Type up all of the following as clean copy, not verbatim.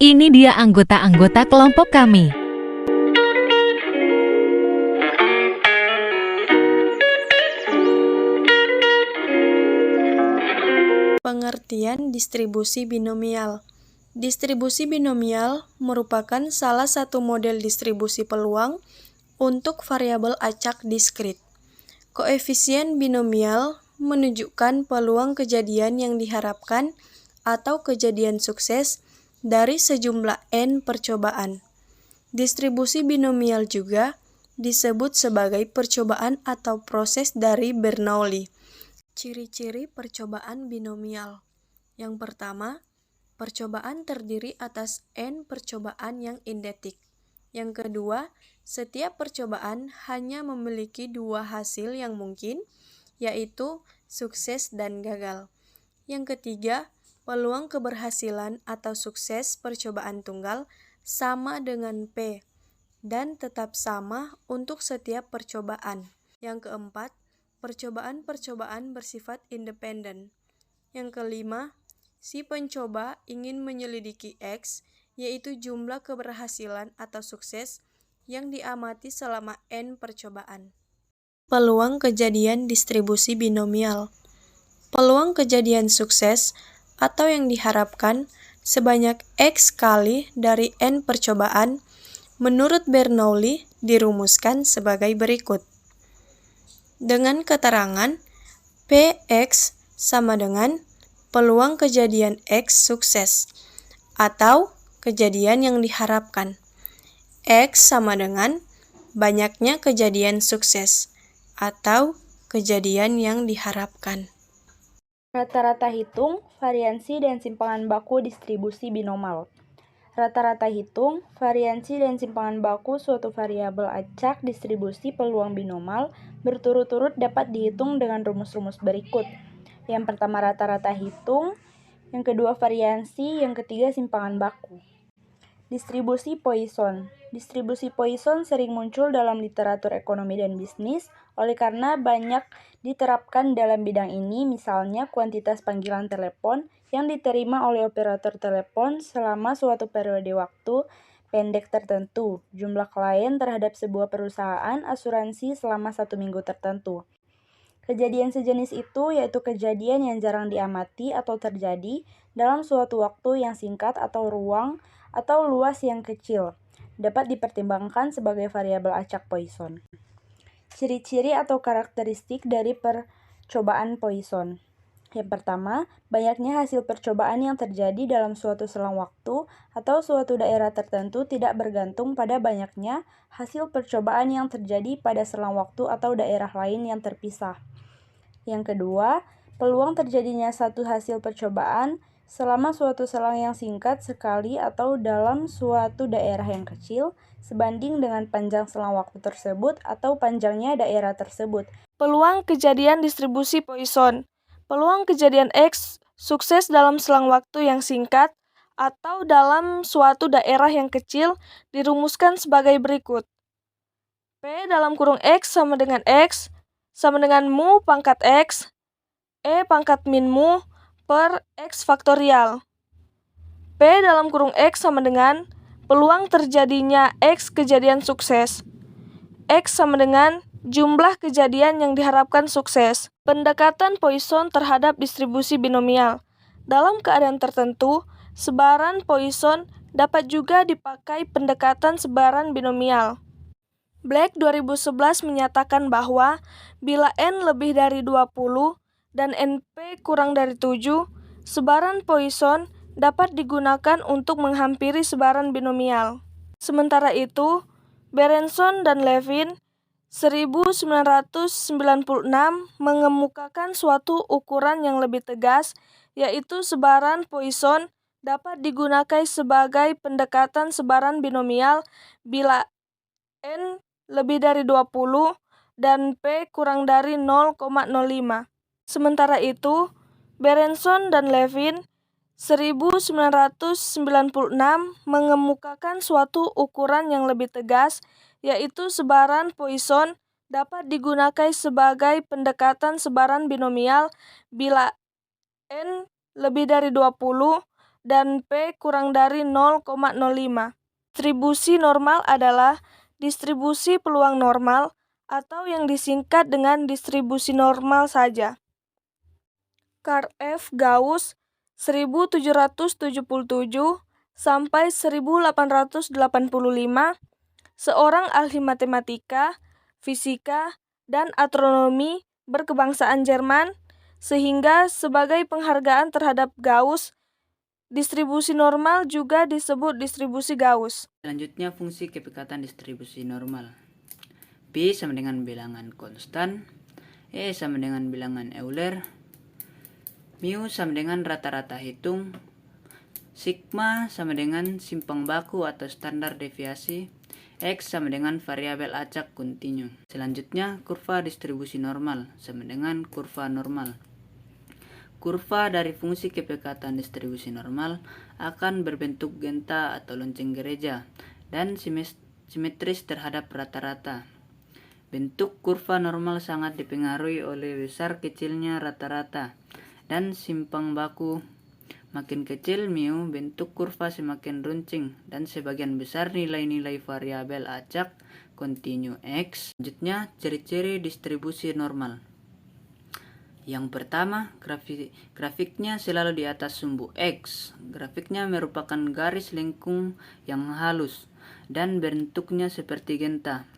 Ini dia anggota-anggota kelompok kami. Pengertian distribusi binomial. Distribusi binomial merupakan salah satu model distribusi peluang untuk variabel acak diskrit. Koefisien binomial menunjukkan peluang kejadian yang diharapkan atau kejadian sukses dari sejumlah n percobaan. Distribusi binomial juga disebut sebagai percobaan atau proses dari Bernoulli. Ciri-ciri percobaan binomial. Yang pertama, percobaan terdiri atas n percobaan yang identik. Yang kedua, setiap percobaan hanya memiliki dua hasil yang mungkin, yaitu sukses dan gagal. Yang ketiga, peluang keberhasilan atau sukses percobaan tunggal sama dengan P, dan tetap sama untuk setiap percobaan. Yang keempat, percobaan-percobaan bersifat independen. Yang kelima, si pencoba ingin menyelidiki X, yaitu jumlah keberhasilan atau sukses yang diamati selama n percobaan. Peluang kejadian distribusi binomial. Peluang kejadian sukses atau yang diharapkan sebanyak X kali dari n percobaan menurut Bernoulli dirumuskan sebagai berikut. Dengan keterangan Px sama dengan peluang kejadian X sukses atau kejadian yang diharapkan. X sama dengan banyaknya kejadian sukses atau kejadian yang diharapkan. Rata-rata hitung, variansi, dan simpangan baku distribusi binomal. Rata-rata hitung, variansi, dan simpangan baku suatu variabel acak distribusi peluang binomal berturut-turut dapat dihitung dengan rumus-rumus berikut. Yang pertama rata-rata hitung, yang kedua variansi, yang ketiga simpangan baku. Distribusi Poisson. Distribusi Poisson sering muncul dalam literatur ekonomi dan bisnis, oleh karena banyak diterapkan dalam bidang ini, misalnya kuantitas panggilan telepon yang diterima oleh operator telepon selama suatu periode waktu pendek tertentu, jumlah klien terhadap sebuah perusahaan asuransi selama 1 minggu tertentu. Kejadian sejenis itu yaitu kejadian yang jarang diamati atau terjadi dalam suatu waktu yang singkat atau ruang atau luas yang kecil, dapat dipertimbangkan sebagai variabel acak Poisson. Ciri-ciri atau karakteristik dari percobaan Poisson. Yang pertama, banyaknya hasil percobaan yang terjadi dalam suatu selang waktu atau suatu daerah tertentu tidak bergantung pada banyaknya hasil percobaan yang terjadi pada selang waktu atau daerah lain yang terpisah. Yang kedua, peluang terjadinya satu hasil percobaan selama suatu selang yang singkat sekali atau dalam suatu daerah yang kecil sebanding dengan panjang selang waktu tersebut atau panjangnya daerah tersebut. Peluang kejadian distribusi Poisson. Peluang kejadian X sukses dalam selang waktu yang singkat atau dalam suatu daerah yang kecil dirumuskan sebagai berikut. P dalam kurung X sama dengan mu pangkat X, E pangkat min mu per X faktorial. P dalam kurung X sama dengan peluang terjadinya X kejadian sukses. X sama dengan jumlah kejadian yang diharapkan sukses. Pendekatan Poisson terhadap distribusi binomial. Dalam keadaan tertentu, sebaran Poisson dapat juga dipakai pendekatan sebaran binomial. Black 2011 menyatakan bahwa bila n lebih dari 20 dan np kurang dari 7, sebaran Poisson dapat digunakan untuk menghampiri sebaran binomial. Sementara itu, Berenson dan Levin 1996 mengemukakan suatu ukuran yang lebih tegas, yaitu sebaran Poisson dapat digunakan sebagai pendekatan sebaran binomial bila n lebih dari 20 dan p kurang dari 0,05. Sementara itu, Berenson dan Levin 1996 mengemukakan suatu ukuran yang lebih tegas, yaitu sebaran Poisson dapat digunakan sebagai pendekatan sebaran binomial bila n lebih dari 20 dan P kurang dari 0,05. Distribusi normal adalah distribusi peluang normal atau yang disingkat dengan distribusi normal saja. Karl F. Gauss 1777 sampai 1885, seorang ahli matematika, fisika, dan astronomi berkebangsaan Jerman, sehingga sebagai penghargaan terhadap Gauss, distribusi normal juga disebut distribusi Gauss. Selanjutnya fungsi kepekatan distribusi normal. Pi sama dengan bilangan konstan, E sama dengan bilangan Euler, mu sama dengan rata-rata hitung, sigma sama dengan simpang baku atau standar deviasi, X sama dengan variabel acak kontinu. Selanjutnya kurva distribusi normal sama dengan kurva normal. Kurva dari fungsi kepekatan distribusi normal akan berbentuk genta atau lonceng gereja dan simetris terhadap rata-rata. Bentuk kurva normal sangat dipengaruhi oleh besar kecilnya rata-rata dan simpang baku. Makin kecil mu, bentuk kurva semakin runcing dan sebagian besar nilai-nilai variabel acak kontinu X. Selanjutnya ciri-ciri distribusi normal. Yang pertama, grafiknya selalu di atas sumbu X. Grafiknya merupakan garis lengkung yang halus dan bentuknya seperti genta.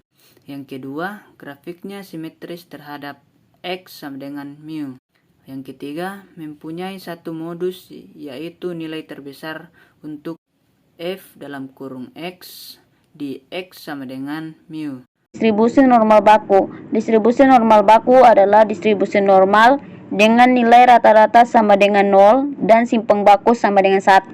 Yang kedua, grafiknya simetris terhadap X sama dengan mu. Yang ketiga, mempunyai satu modus, yaitu nilai terbesar untuk F dalam kurung X di X sama dengan mu. Distribusi normal baku. Distribusi normal baku adalah distribusi normal dengan nilai rata-rata sama dengan 0 dan simpang baku sama dengan 1.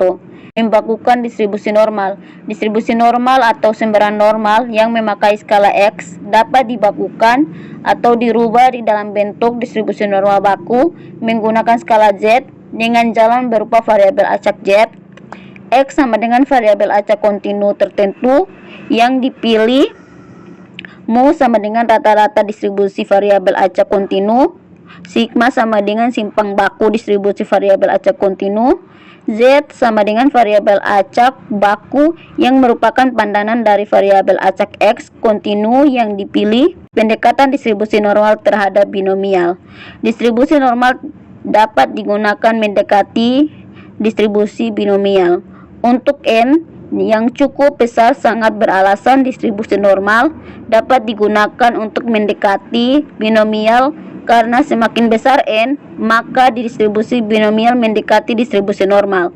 Membakukan distribusi normal. Distribusi normal atau sembaran normal yang memakai skala X dapat dibakukan atau dirubah di dalam bentuk distribusi normal baku menggunakan skala Z dengan jalan berupa variabel acak Z. X sama dengan variabel acak kontinu tertentu yang dipilih. Mu sama dengan rata-rata distribusi variabel acak kontinu. Sigma sama dengan simpang baku distribusi variabel acak kontinu. Z sama dengan variabel acak baku yang merupakan pandanan dari variabel acak X kontinu yang dipilih. Pendekatan distribusi normal terhadap binomial. Distribusi normal dapat digunakan mendekati distribusi binomial. Untuk N yang cukup besar sangat beralasan distribusi normal dapat digunakan untuk mendekati binomial karena semakin besar N, maka distribusi binomial mendekati distribusi normal.